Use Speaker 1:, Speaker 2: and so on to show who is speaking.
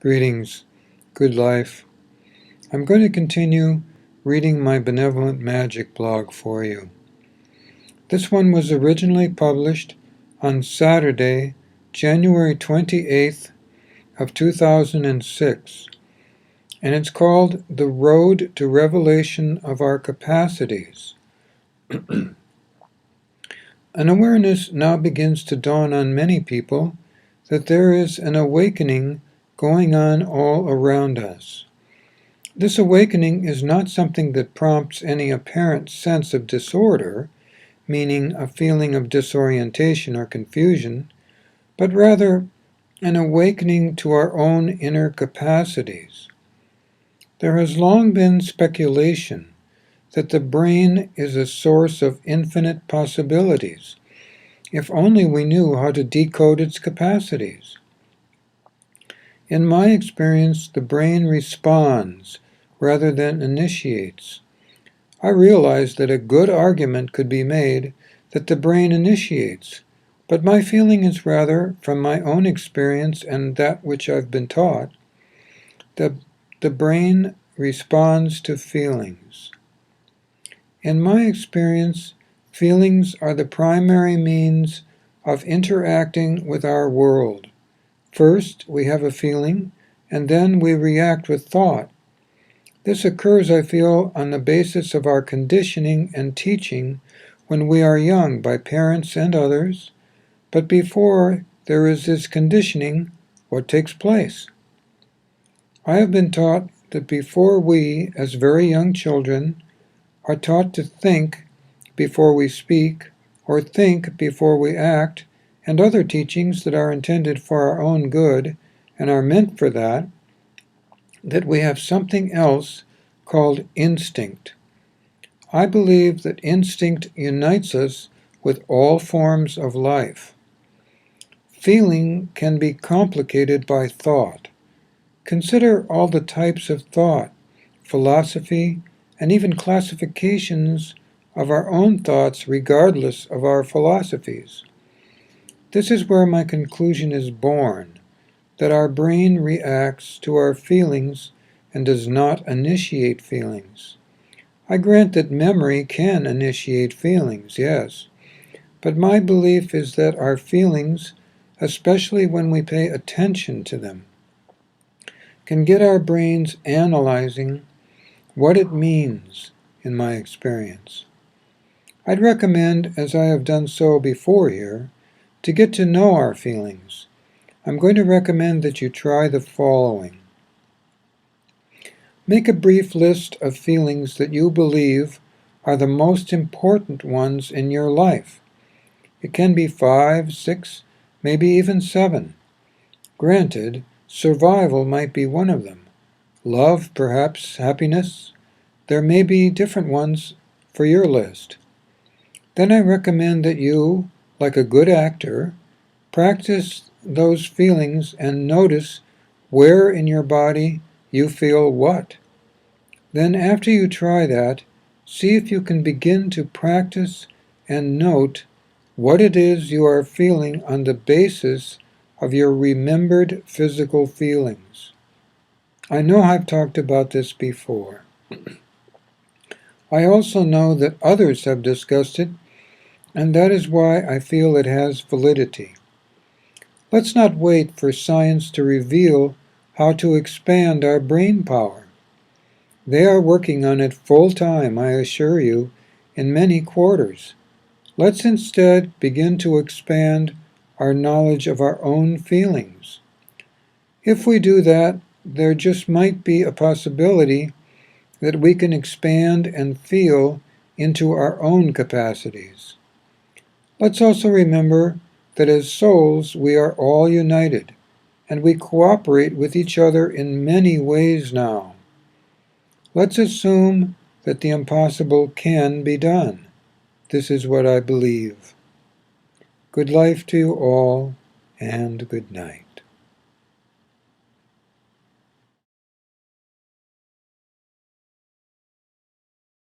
Speaker 1: Greetings, good life. I'm going to continue reading my Benevolent Magic blog for you. This one was originally published on Saturday, January 28th of 2006, and it's called The Road to Revelation of Our Capacities. An awareness now begins to dawn on many people that there is an awakening going on all around us. This awakening is not something that prompts any apparent sense of disorder, meaning a feeling of disorientation or confusion, but rather an awakening to our own inner capacities. There has long been speculation that the brain is a source of infinite possibilities, if only we knew how to decode its capacities. In my experience, the brain responds rather than initiates. I realize that a good argument could be made that the brain initiates, but my feeling is rather, from my own experience and that which I've been taught, that the brain responds to feelings. In my experience, feelings are the primary means of interacting with our world. First, we have a feeling, and then we react with thought. This occurs, I feel, on the basis of our conditioning and teaching when we are young by parents and others, but before there is this conditioning, what takes place? I have been taught that before we, as very young children, are taught to think before we speak, or think before we act, and other teachings that are intended for our own good and are meant for that we have something else called instinct. I believe that instinct unites us with all forms of life. Feeling can be complicated by thought. Consider all the types of thought, philosophy, and even classifications of our own thoughts regardless of our philosophies. This is where my conclusion is born, that our brain reacts to our feelings and does not initiate feelings. I grant that memory can initiate feelings, yes, but my belief is that our feelings, especially when we pay attention to them, can get our brains analyzing what it means in my experience. I'd recommend, as I have done so before here, to get to know our feelings. I'm going to recommend that you try the following. Make a brief list of feelings that you believe are the most important ones in your life. It can be 5, 6, maybe even 7. Granted, survival might be one of them. Love, perhaps happiness. There may be different ones for your list. Then I recommend that you, like a good actor, practice those feelings and notice where in your body you feel what. Then after you try that, see if you can begin to practice and note what it is you are feeling on the basis of your remembered physical feelings. I know I've talked about this before. I also know that others have discussed it, and that is why I feel it has validity. Let's not wait for science to reveal how to expand our brain power. They are working on it full time, I assure you, in many quarters. Let's instead begin to expand our knowledge of our own feelings. If we do that, there just might be a possibility that we can expand and feel into our own capacities. Let's also remember that as souls we are all united, and we cooperate with each other in many ways now. Let's assume that the impossible can be done. This is what I believe. Good life to you all, and good night.